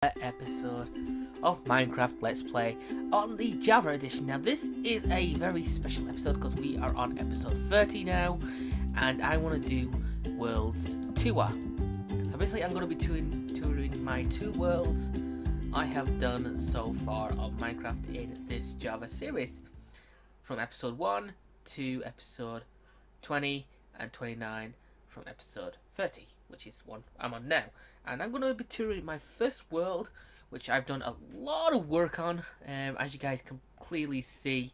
Episode of Minecraft Let's Play on the Java edition. Now this is a very special episode because we are on episode 30 now, and I want to do Worlds Tour. So basically I'm going to be touring my two worlds I have done so far of Minecraft in this Java series, from episode 1 to episode 20 and 29 from episode 30, which is one I'm on now. And I'm going to be touring my first world, which I've done a lot of work on. As you guys can clearly see,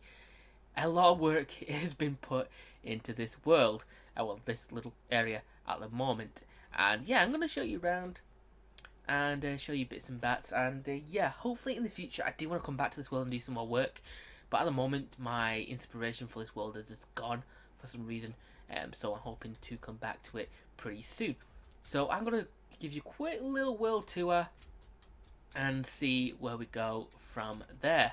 a lot of work has been put into this world. Well, this little area at the moment. And yeah, I'm going to show you around and show you bits and bats. And yeah, hopefully in the future I do want to come back to this world and do some more work. But at the moment, my inspiration for this world is just gone for some reason. So I'm hoping to come back to it pretty soon. So I'm going to give you a quick little world tour and see where we go from there.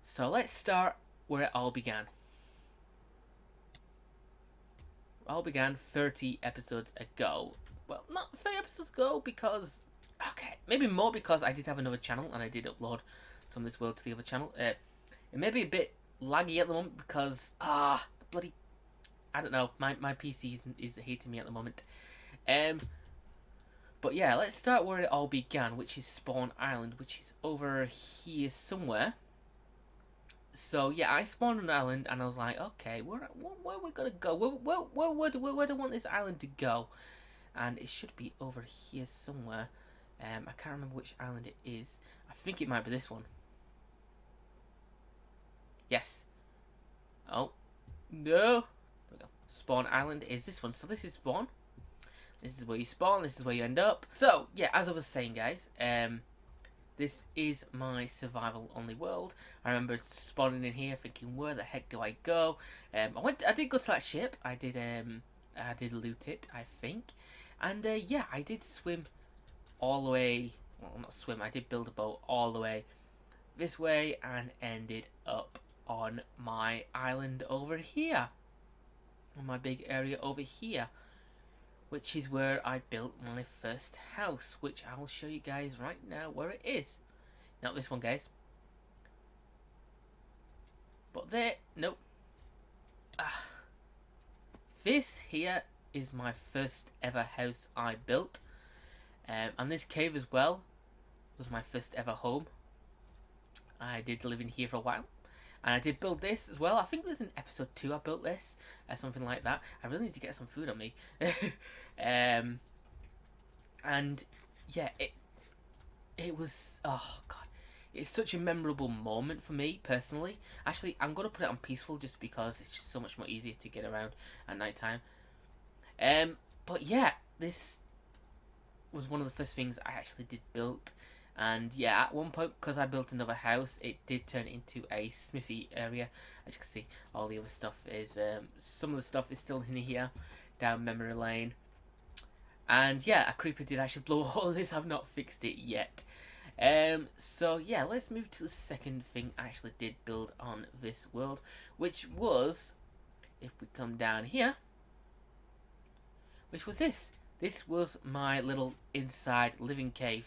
So let's start where it all began. It all began 30 episodes ago. Well, not 30 episodes ago because, okay, maybe more because I did have another channel and I did upload some of this world to the other channel. It may be a bit laggy at the moment because, bloody, I don't know, my PC is hating me at the moment. But yeah, let's start where it all began, which is Spawn Island, which is over here somewhere. So yeah, I spawned an island, and I was like, okay, where are we gonna go? Where do I want this island to go? And it should be over here somewhere. I can't remember which island it is. I think it might be this one. Yes. Oh, no. There we go. Spawn Island is this one. So this is Spawn. This is where you spawn, this is where you end up. So, yeah, as I was saying, guys, this is my survival only world. I remember spawning in here thinking, where the heck do I go? I did go to that ship. I did loot it, I think. And, yeah, I did swim all the way, well, not swim, I did build a boat all the way this way and ended up on my island over here. On my big area over here, which is where I built my first house, which I will show you guys right now where it is. Not this one, guys. But there, nope. This here is my first ever house I built. And this cave as well was my first ever home. I did live in here for a while. And I did build this as well. I think it was in episode 2 I built this. Something like that. I really need to get some food on me. And yeah, it was, oh god. It's such a memorable moment for me, personally. Actually, I'm going to put it on peaceful just because it's just so much more easier to get around at night time. But yeah, this was one of the first things I actually did build. And yeah, at one point, because I built another house, it did turn into a smithy area. As you can see, all the other stuff is, some of the stuff is still in here, down memory lane. And yeah, a creeper did actually blow a hole in this. I've not fixed it yet. So yeah, let's move to the second thing I actually did build on this world, which was, if we come down here, which was this. This was my little inside living cave.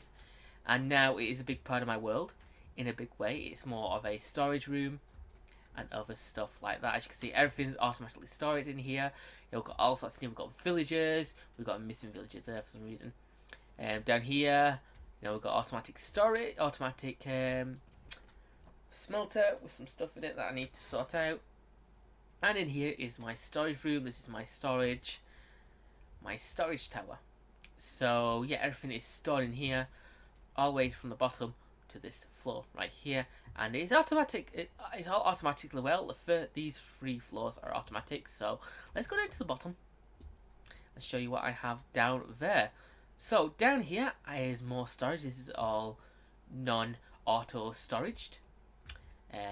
And now it is a big part of my world, in a big way. It's more of a storage room and other stuff like that. As you can see, everything's automatically stored in here. We've got all sorts of things. We've got villagers. We've got a missing villager there for some reason. Down here, we've got automatic storage, automatic smelter with some stuff in it that I need to sort out. And in here is my storage room. This is my storage tower. So yeah, everything is stored in here, all the way from the bottom to this floor right here, and it's automatic. It's all automatically, well, these 3 floors are automatic. So let's go down to the bottom and show you what I have down there. So down here is more storage. This is all non-auto storaged.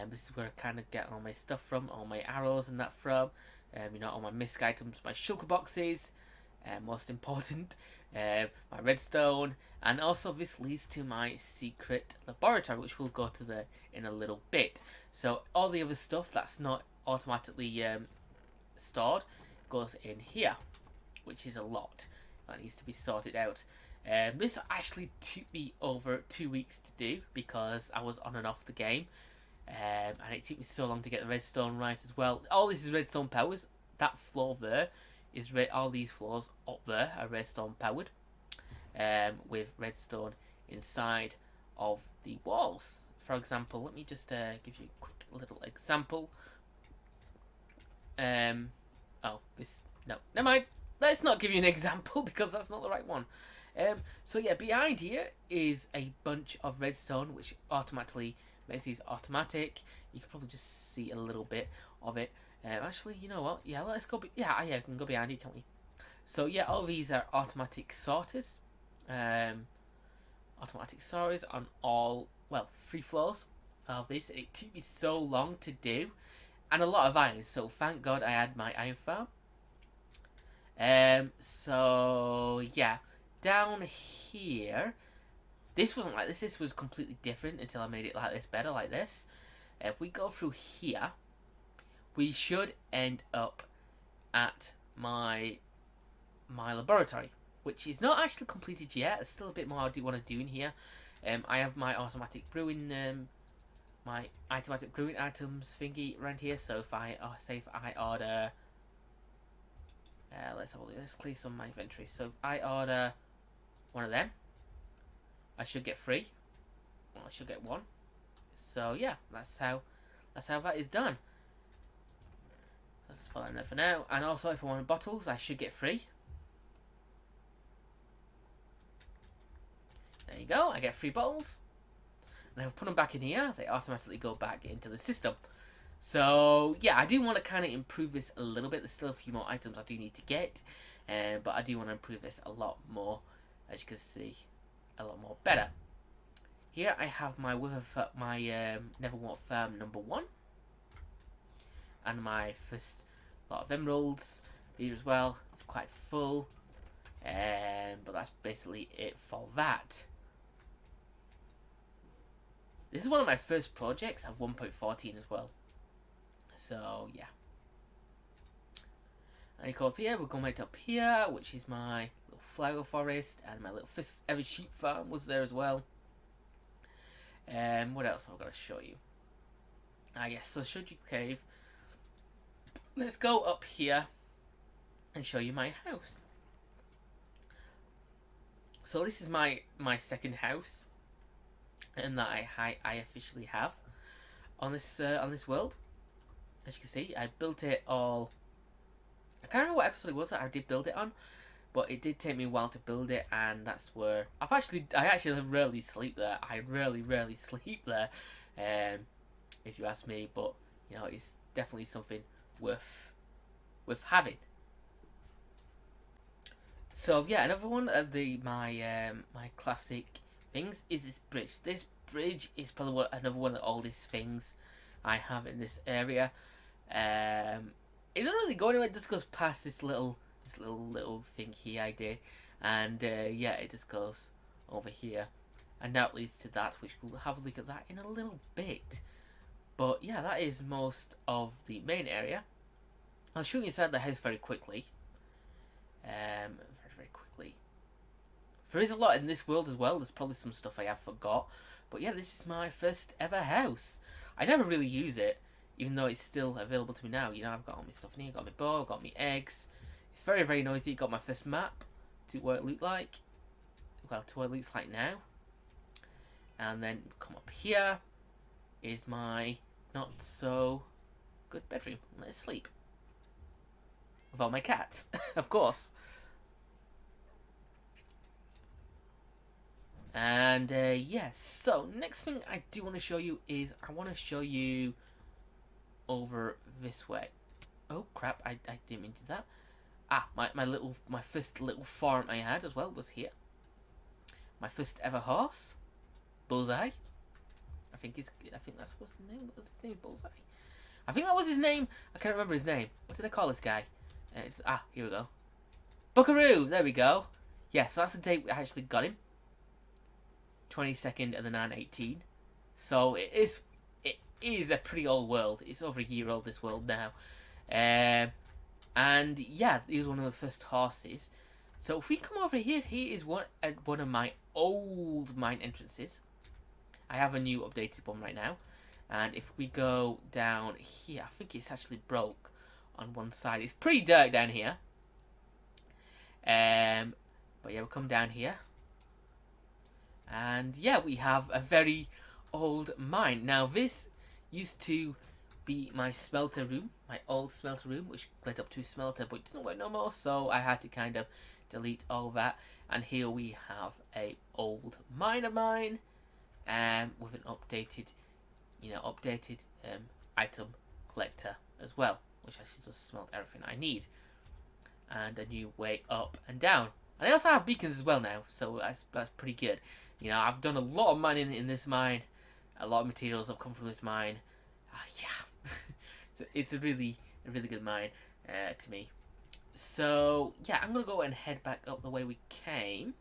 This is where I kind of get all my stuff from, all my arrows and that from. All my misc items, my shulker boxes, most important, my redstone, and also this leads to my secret laboratory, which we'll go to there in a little bit. So all the other stuff that's not automatically stored goes in here, which is a lot. That needs to be sorted out. This actually took me over 2 weeks to do because I was on and off the game. And it took me so long to get the redstone right as well. All this is redstone powers. That floor there is all these floors up there are redstone powered, with redstone inside of the walls. For example, let me just give you a quick little example. Oh, this, no, never mind. Let's not give you an example because that's not the right one. So yeah, behind here is a bunch of redstone which automatically makes these automatic. You can probably just see a little bit of it. Actually, you know what? Yeah, let's go. Yeah, we can go behind it, can't we? So yeah, all these are automatic sorters. Automatic sorters on all, well, 3 floors of this. It took me so long to do, and a lot of iron. So thank God I had my iron farm. So yeah, down here, this wasn't like this. This was completely different until I made it like this, better like this. If we go through here, we should end up at my laboratory, which is not actually completed yet. There's still a bit more I do want to do in here. I have my automatic brewing, my automatic brewing items thingy around here. So if I order, let's have a look. Let's clear some of my inventory. So if I order one of them, I should get 3. Well, I should get 1. So yeah, that's how that is done. Let's just put that in there for now. And also, if I want bottles, I should get 3. There you go. I get 3 bottles. And if I put them back in here, they automatically go back into the system. So yeah, I do want to kind of improve this a little bit. There's still a few more items I do need to get, but I do want to improve this a lot more, as you can see, a lot more better. Here I have my Neverwalk Farm number 1, and my first lot of emeralds here as well. It's quite full, but that's basically it for that. This is one of my first projects. I have 1.14 as well. So yeah. And you go up here, we're going right up here, which is my little flower forest, and my little first ever sheep farm was there as well. What else I've got to show you? Yes, so Shudgy Cave. Let's go up here and show you my house. So this is my second house, and that I officially have on this world. As you can see, I built it all. I can't remember what episode it was that I did build it on, but it did take me a while to build it, and that's where I actually rarely sleep there. I rarely sleep there, if you ask me. But you know, it's definitely something worth having. So yeah, another one of my classic things is this bridge. This bridge is probably another one of the oldest things I have in this area. It doesn't really go anywhere. It just goes past this little thing here I did, and yeah, it just goes over here, and now it leads to that, which we'll have a look at that in a little bit. But yeah, that is most of the main area. I'll show you inside the house very quickly. Very quickly. There is a lot in this world as well. There's probably some stuff I have forgot, but yeah, this is my first ever house. I never really use it, even though it's still available to me now. You know, I've got all my stuff in here. I've got my bow, I've got my eggs. It's very noisy. Got my first map to what it looked like. Well, to what it looks like now. And then come up here is my not so good bedroom. Let's sleep. With all my cats, of course. And yes, so next thing I do want to show you is I want to show you over this way. Oh crap, I didn't mean to do that. My first little farm I had as well was here. My first ever horse, Bullseye. I think that's what's his name. What was his name? Bullseye. I think that was his name. I can't remember his name. What did I call this guy? Here we go. Buckaroo. There we go. Yes, so that's the date we actually got him. 22nd of the 9/18. So it is a pretty old world. It's over a year old, this world now. And yeah, he was one of the first horses. So if we come over here, here is one of my old mine entrances. I have a new updated one right now. And if we go down here, I think it's actually broke on one side. It's pretty dark down here. But yeah, we'll come down here. And yeah, we have a very old mine. Now this used to be my smelter room, my old smelter room, which led up to a smelter, but it doesn't work no more, so I had to kind of delete all that. And here we have a old mine of mine, with an updated, item collector as well, which actually just smelt everything I need, and a new way up and down. And I also have beacons as well now, so that's pretty good. I've done a lot of mining in this mine. A lot of materials have come from this mine. Yeah, it's a really good mine to me. So yeah, I'm gonna go and head back up the way we came.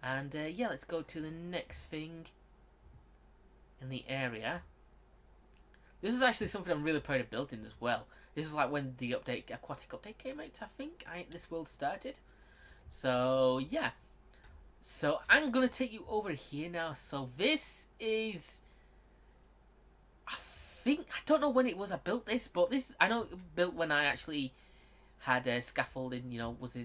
And yeah, let's go to the next thing in the area. This is actually something I'm really proud of building as well. This is like when the aquatic update came out, I think. This world started. So yeah. So I'm gonna take you over here now. So this is, I don't know when it was I built this, but this I know it built when I actually had scaffolding. Was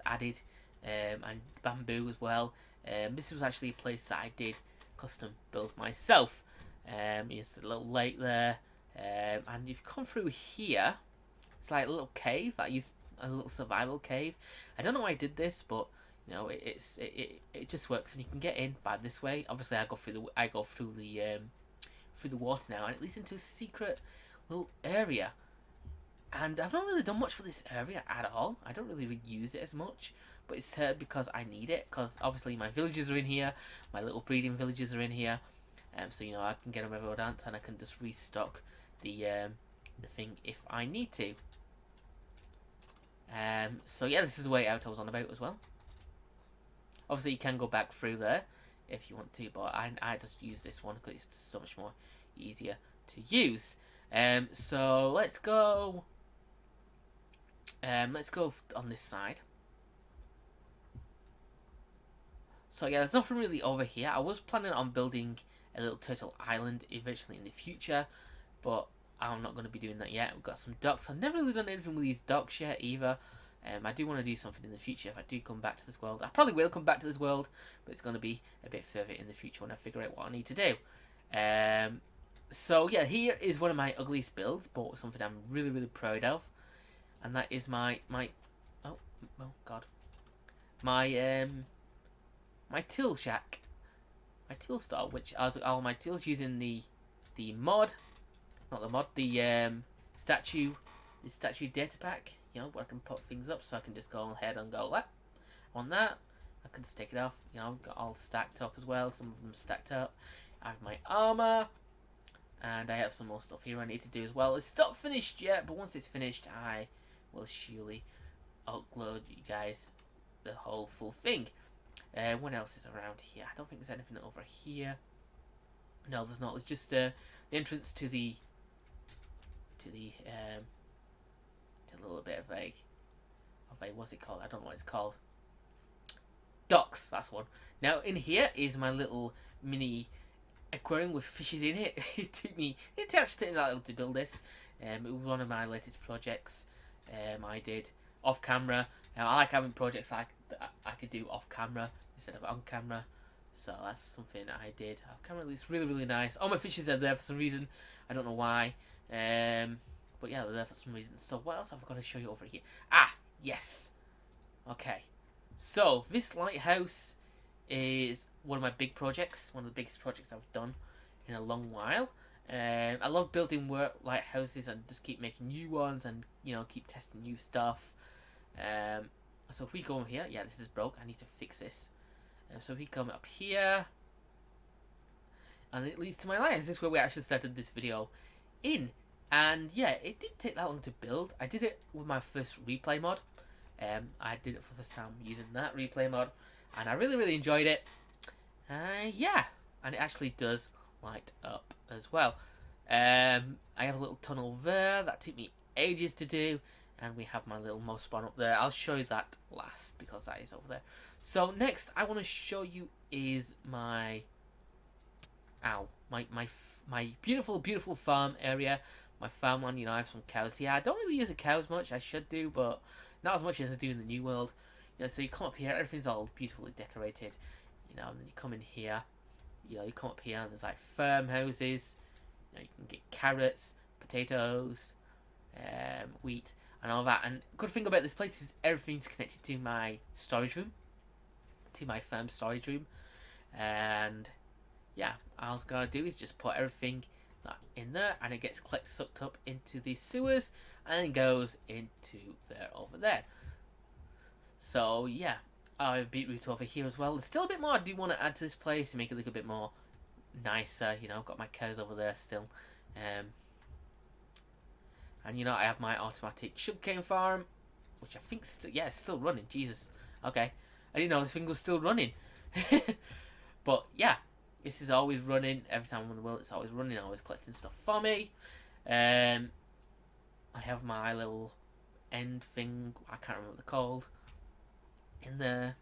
added, and bamboo as well. This was actually a place that I did custom build myself. It's a little lake there, and you've come through here. It's like a little cave that used a little survival cave. I don't know why I did this, but it just works, and you can get in by this way. Obviously, I go through the water now, and it leads into a secret little area. And I've not really done much for this area at all. I don't really use it as much, but it's because I need it. Because obviously my villagers are in here, my little breeding villagers are in here, so I can get them everywhere dance, and I can just restock the thing if I need to. So yeah, this is the way out I was on about as well. Obviously, you can go back through there if you want to, but I just use this one because it's so much more easier to use. So let's go. Let's go on this side. So yeah, there's nothing really over here. I was planning on building a little turtle island eventually in the future, but I'm not going to be doing that yet. We've got some docks. I've never really done anything with these docks yet either. I do want to do something in the future if I do come back to this world. I probably will come back to this world, but it's going to be a bit further in the future when I figure out what I need to do. So yeah, here is one of my ugliest builds, but something I'm really proud of, and that is my oh god, my till shack, my till store, which has all my tills using the mod, not the mod, the statue data pack. Where I can put things up, so I can just go ahead and go that on that. I can just take it off. Got all stacked up as well. Some of them stacked up. I have my armor. And I have some more stuff here I need to do as well. It's not finished yet, but once it's finished, I will surely upload you guys the whole full thing. What else is around here? I don't think there's anything over here. No, there's not. It's just the entrance to the little bit of a what's it called? I don't know what it's called. Docks. That's one. Now in here is my little mini aquarium with fishes in it. It actually took me that long to build this. It was one of my latest projects. I did off camera. I like having projects that I could do off camera instead of on camera. So that's something I did off camera. It's really nice. All my fishes are there for some reason. I don't know why. But yeah, they're there for some reason. So what else have I got to show you over here? Ah, yes. Okay. So this lighthouse is one of my big projects. One of the biggest projects I've done in a long while. I love building lighthouses and just keep making new ones and keep testing new stuff. So if we go over here, yeah, this is broke. I need to fix this. So if we come up here, and it leads to my lighthouse. This is where we actually started this video in. And yeah, it did take that long to build. I did it with my first replay mod. I did it for the first time using that replay mod, and I really enjoyed it. Yeah, and it actually does light up as well. I have a little tunnel there that took me ages to do, And we have my little mouse spawn up there. I'll show you that last because that is over there. So next I want to show you is my my beautiful farm area. My farmland, I have some cows here. I don't really use the cows much. I should do, but not as much as I do in the New World. So you come up here, everything's all beautifully decorated. And then you come in here. You come up here and there's like farmhouses. You can get carrots, potatoes, wheat, and all that. And good thing about this place is everything's connected to my storage room, to my farm storage room. And yeah, all I've got to do is just put everything in there, and it gets sucked up into these sewers and then goes into there over there. So yeah, I have beetroot over here as well. There's still a bit more I do want to add to this place to make it look a bit more nicer. I've got my cows over there still, and I have my automatic sugarcane farm, which I think it's still running. Jesus, okay, I didn't know this thing was still running. But yeah, this is always running. Every time I'm on the world, it's always running, always collecting stuff for me. I have my little end thing, I can't remember what they're called, in there.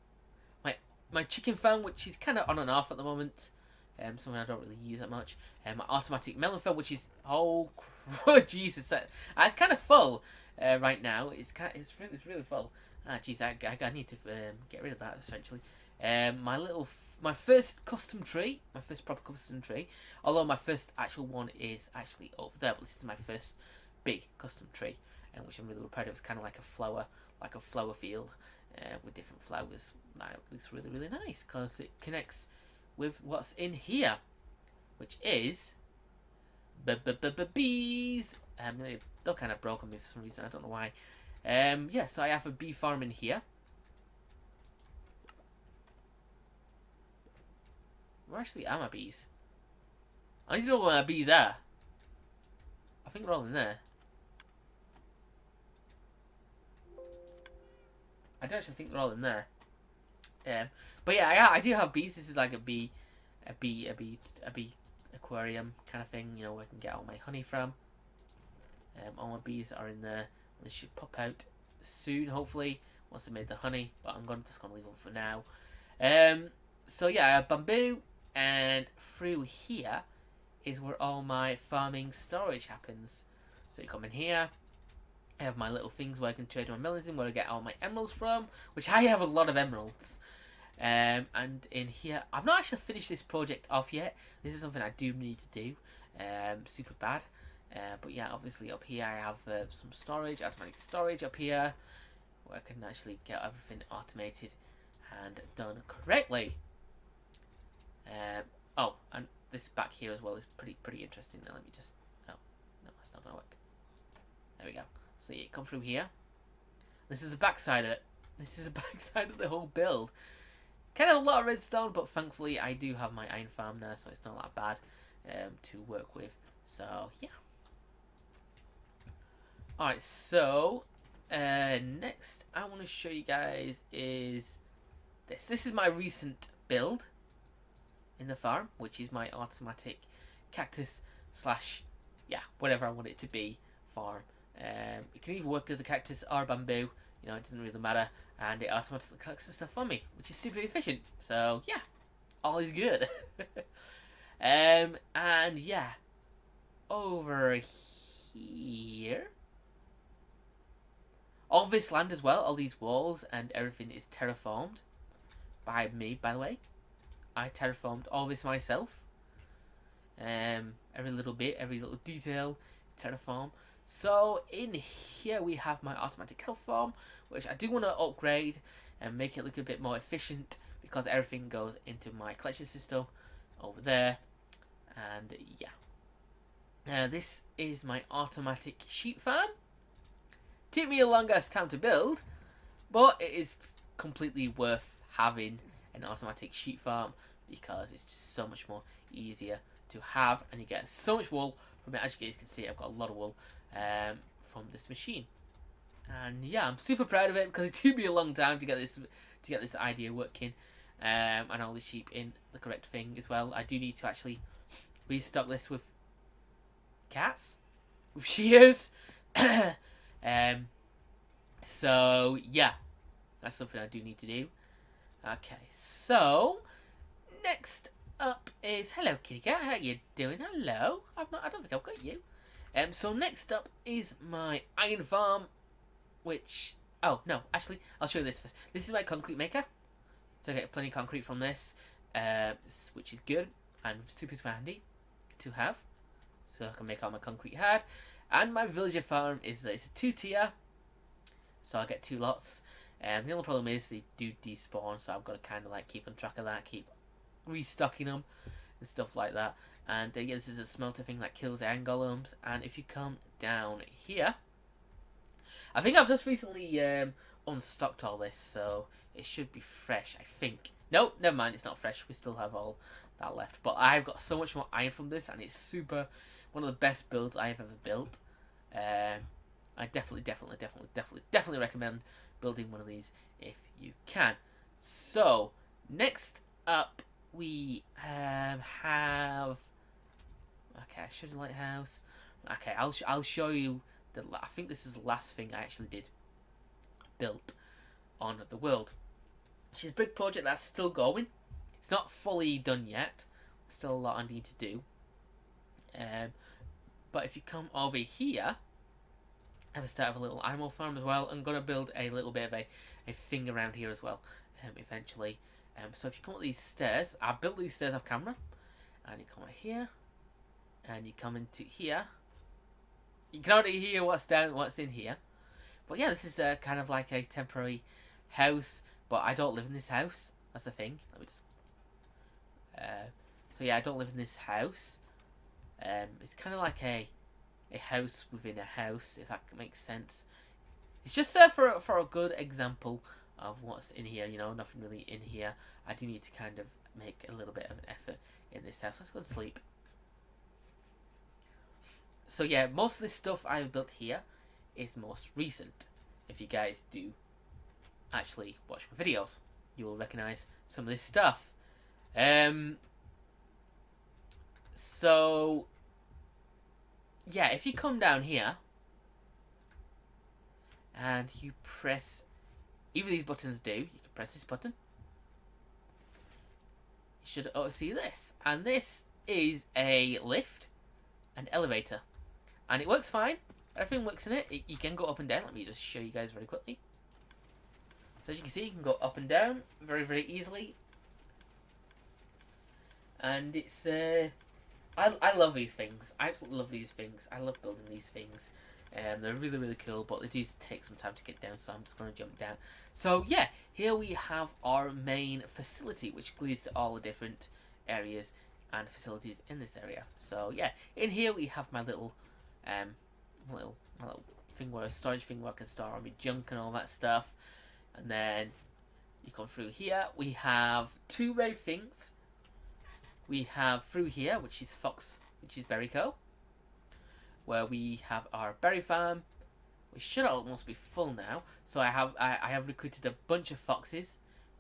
My chicken farm, which is kind of on and off at the moment. Something I don't really use that much. My automatic melon farm, which is Jesus, it's kind of full right now. It's really full. Jeez, I need to get rid of that essentially. My first custom tree, my first proper custom tree, although my first actual one is actually over there, but this is my first big custom tree, which I'm really proud of. It's kind of like a flower field with different flowers. That looks really, really nice because it connects with what's in here, which is bees. They're kind of broken me for some reason, I don't know why. Yeah, so I have a bee farm in here. Where actually are my bees? I need to know where my bees are. I think they're all in there. I don't actually think they're all in there. But yeah, I do have bees. This is like a bee aquarium kind of thing. Where I can get all my honey from. All my bees are in there. They should pop out soon, hopefully, once they made the honey. But I'm just gonna leave them for now. So yeah, I have bamboo. And through here is where all my farming storage happens. So you come in here. I have my little things where I can trade my melons in, where I get all my emeralds from, which I have a lot of emeralds. And in here, I've not actually finished this project off yet. This is something I do need to do. Super bad. But yeah, obviously up here I have some storage, automatic storage up here, where I can actually get everything automated and done correctly. And this back here as well is pretty interesting. Now let me just... Oh, no, that's not gonna work. There we go. So you come through here. This is the back side of it. This is the back side of the whole build. Kind of a lot of redstone, but thankfully I do have my iron farm now, so it's not that bad to work with. So yeah. Alright, so next I want to show you guys is this. This is my recent build in the farm, which is my automatic cactus / whatever I want it to be farm. It can either work as a cactus or bamboo, it doesn't really matter, and it automatically collects the stuff for me, which is super efficient. So yeah, all is good. And yeah, over here, all this land as well, all these walls and everything is terraformed by me, by the way. I terraformed all this myself. Every little bit, every little detail is terraformed. So in here we have my automatic health farm, which I do want to upgrade and make it look a bit more efficient, because everything goes into my collection system over there. And yeah, this is my automatic sheep farm. Took me a longer time to build, but it is completely worth having an automatic sheep farm, because it's just so much more easier to have, and you get so much wool from it. As you guys can see, I've got a lot of wool from this machine, and yeah, I'm super proud of it, because it took me a long time to get this idea working, and all the sheep in the correct thing as well. I do need to actually restock this with cats, with shears. So yeah, that's something I do need to do. Okay, so next up is hello kitty cat. How you doing? Hello. I don't think I've got you. So next up is my iron farm, which no, actually I'll show you this first. This is my concrete maker. So I get plenty of concrete from this, which is good and super handy to have. So I can make all my concrete hard. And my villager farm is it's a 2-tier, so I get 2 lots. And the only problem is they do despawn, so I've got to kind of like keep on track of that, keep restocking them and stuff like that. And yeah, this is a smelter thing that kills iron golems. And if you come down here, I think I've just recently unstocked all this, so it should be fresh, I think. No, never mind, it's not fresh. We still have all that left. But I've got so much more iron from this, and it's super, one of the best builds I have ever built. I definitely recommend building one of these if you can. So, next up we have... Okay, I showed you lighthouse. Okay, I'll show you I think this is the last thing I actually did built on the world, which is a big project that's still going. It's not fully done yet. Still a lot I need to do. But if you come over here, I have to start a little animal farm as well. I'm going to build a little bit of a thing around here as well, eventually. So if you come up these stairs, I built these stairs off camera, and you come over here, and you come into here. You can already hear what's in here. But yeah, this is kind of like a temporary house, but I don't live in this house. That's the thing. Let me just... so yeah, I don't live in this house. It's kind of like a house within a house, if that makes sense. It's just there for a good example of what's in here. You know, nothing really in here. I do need to kind of make a little bit of an effort in this house. Let's go to sleep. So yeah, most of this stuff I've built here is most recent. If you guys do actually watch my videos, you will recognise some of this stuff. So yeah, if you come down here and you press either of these buttons you can press this button. You should see this, and this is a lift, an elevator. And it works fine. Everything works in it. You can go up and down. Let me just show you guys very quickly. So as you can see, you can go up and down very easily. And it's... I love these things. I absolutely love these things. I love building these things. They're really cool, but they do take some time to get down, so I'm just going to jump down. So yeah, here we have our main facility, which leads to all the different areas and facilities in this area. So yeah, in here we have my little thing where a storage thing where I can store all my junk and all that stuff. And then you come through here, we have 2 main things. We have through here, which is Berry Co, where we have our berry farm, which should almost be full now. So I have recruited a bunch of foxes,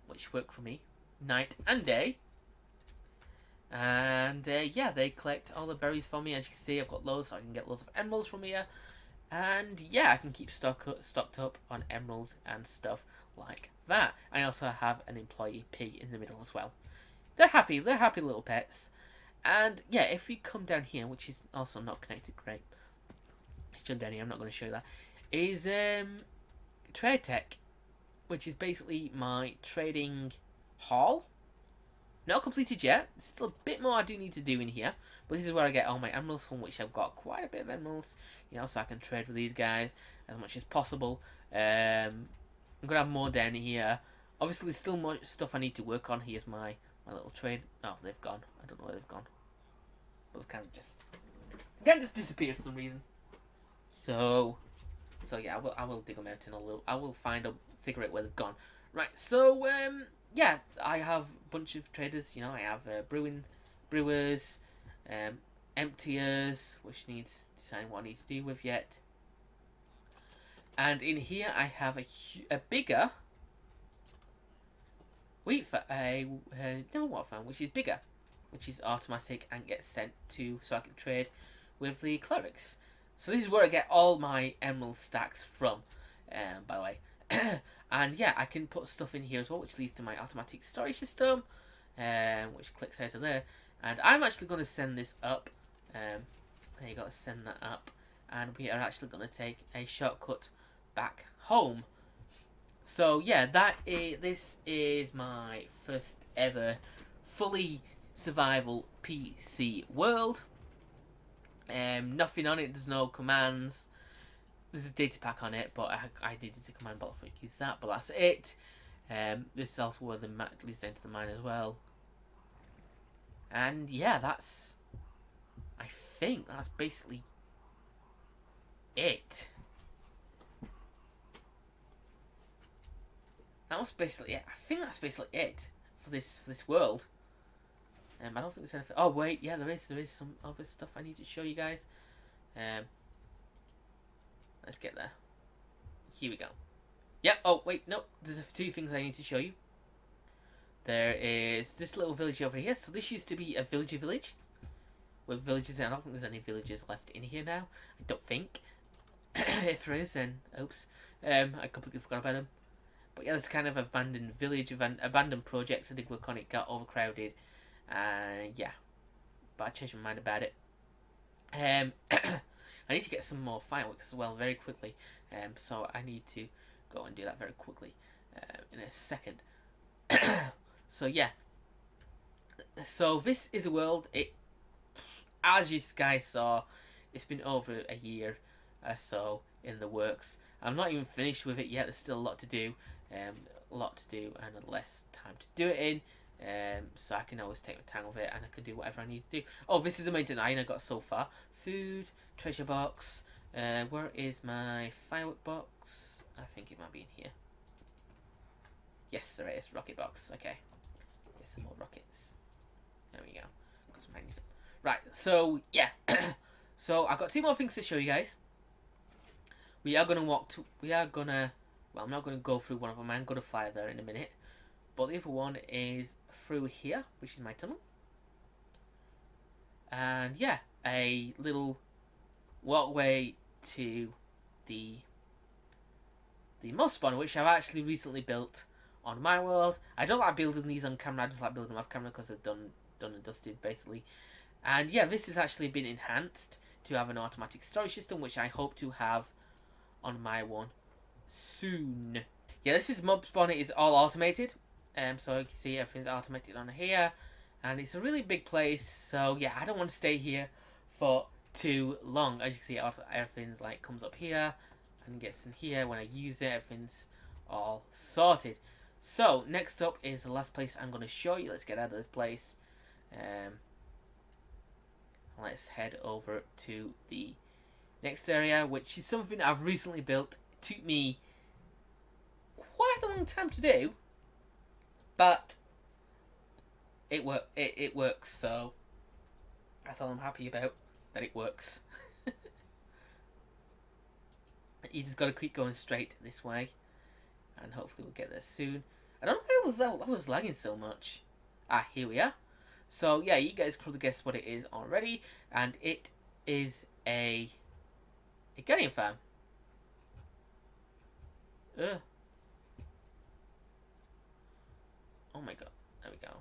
which work for me night and day. And yeah, they collect all the berries for me. As you can see, I've got loads, so I can get loads of emeralds from here. And yeah, I can keep stocked up on emeralds and stuff like that. I also have an employee pig in the middle as well. They're happy little pets. And yeah, if we come down here, which is also not connected, great. Let's jump down here, I'm not going to show that. Is Trade Tech, which is basically my trading hall. Not completed yet. Still a bit more I do need to do in here. But this is where I get all my emeralds from, which I've got quite a bit of emeralds. You know, so I can trade with these guys as much as possible. I'm going to have more down here. Obviously, there's still more stuff I need to work on. Here's my little trade. Oh, they've gone. I don't know where they've gone. But they kind of just disappeared for some reason. So yeah, I will dig them out in a little. I will figure out where they've gone. Right. So yeah, I have a bunch of traders. You know, I have brewers, emptiers, which needs deciding what I need to do with yet. And in here, I have a bigger wheat farm, which is bigger, which is automatic and gets sent to, so I can trade with the clerics. So this is where I get all my emerald stacks from. by the way. And yeah, I can put stuff in here as well, which leads to my automatic storage system, which clicks out of there. And I'm actually going to send this up. There you go, send that up. And we are actually going to take a shortcut back home. So yeah, this is my first ever fully survival PC world. Nothing on it, there's no commands. There's a data pack on it, but I needed a command block for use that, but that's it. This is also where the map leads into the mine as well. And yeah, I think that's basically it. That was basically it. I think that's basically it for this world. I don't think there's anything. Oh wait, yeah, there is some other stuff I need to show you guys. Let's get there. Here we go. Yep. Oh wait, no. There's two things I need to show you. There is this little village over here. So this used to be a villager village with villages. I don't think there's any villagers left in here now. I don't think. If there is, then oops. I completely forgot about them. But yeah, this kind of abandoned village, abandoned projects. I did work on it, got overcrowded, yeah. But I changed my mind about it. I need to get some more fireworks as well, very quickly. So I need to go and do that very quickly, in a second. So yeah. So this is a world. As you guys saw, it's been over a year or so in the works. I'm not even finished with it yet. There's still a lot to do. And less time to do it in. So I can always take my time with it, and I can do whatever I need to do. Oh, this is the main design I got so far. Food, treasure box. Where is my firework box? I think it might be in here. Yes, there is. Rocket box. Okay. Get some more rockets. There we go. Right. So yeah. So I've got two more things to show you guys. We are gonna well, I'm not going to go through one of them. I'm going to fly there in a minute. But the other one is through here, which is my tunnel. And yeah, a little walkway to the mob spawner, which I've actually recently built on my world. I don't like building these on camera. I just like building them off camera because they're done and dusted, basically. And yeah, this has actually been enhanced to have an automatic storage system, which I hope to have on my one soon. Yeah, this is mob spawner is all automated. So you can see everything's automated on here, and it's a really big place. So yeah, I don't want to stay here for too long. As you can see, everything's like comes up here and gets in here. When I use it, everything's all sorted. So next up is the last place I'm going to show you. Let's get out of this place. Let's head over to the next area, which is something I've recently built. It took me quite a long time to do, but it works, so that's all I'm happy about, that it works. You just gotta keep going straight this way, and hopefully we'll get there soon. I don't know why I was lagging so much. Ah, here we are. So yeah, you guys probably guessed what it is already, and it is a Guardian farm. Ugh. Oh my god, there we go.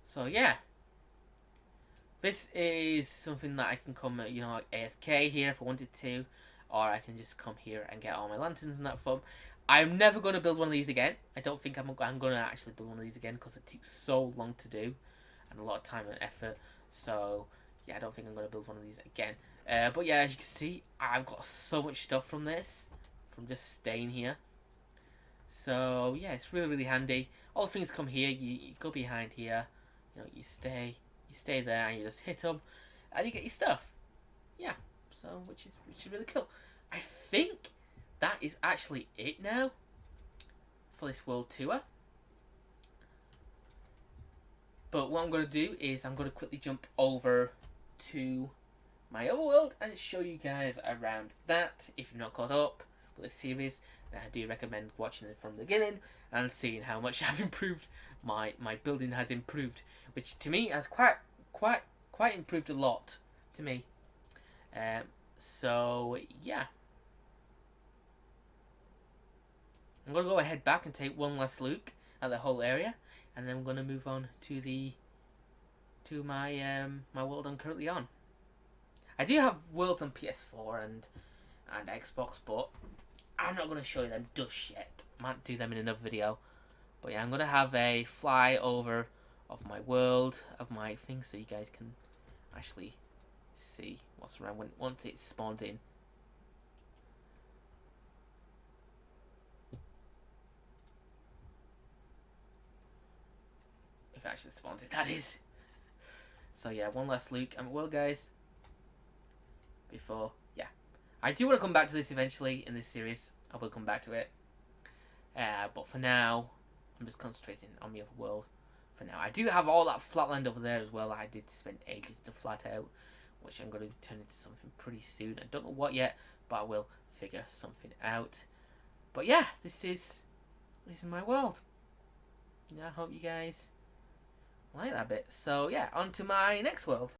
So yeah, this is something that I can come, like AFK here if I wanted to, or I can just come here and get all my lanterns and that from. I'm never going to build one of these again. I don't think I'm going to actually build one of these again because it takes so long to do and a lot of time and effort. So yeah, I don't think I'm going to build one of these again. But yeah, as you can see, I've got so much stuff from this, from just staying here. So yeah, it's really, really handy. All the things come here. You go behind here. You stay there, and you just hit them, and you get your stuff. Yeah. So which is really cool. I think that is actually it now for this world tour. But what I'm going to do is I'm going to quickly jump over to my other world and show you guys around that. If you're not caught up with this series, then I do recommend watching it from the beginning and seeing how much I've improved. My building has improved, which to me has quite improved a lot to me. So yeah. I'm going to go ahead back and take one last look at the whole area, and then we're going to move on to my world I'm currently on. I do have worlds on PS4 and Xbox, but I'm not going to show you them just yet. Might do them in another video. But yeah, I'm going to have a flyover of my world, of my thing, so you guys can actually see what's around once it's spawned in. If it actually spawns in, that is. So yeah, one last look at my world, guys. Before, yeah. I do want to come back to this eventually in this series. I will come back to it. But for now, I'm just concentrating on the other world. For now, I do have all that flatland over there as well. I did spend ages to flat out, which I'm going to turn into something pretty soon. I don't know what yet, but I will figure something out. But yeah, this is my world. I hope you guys like that bit. So yeah, on to my next world.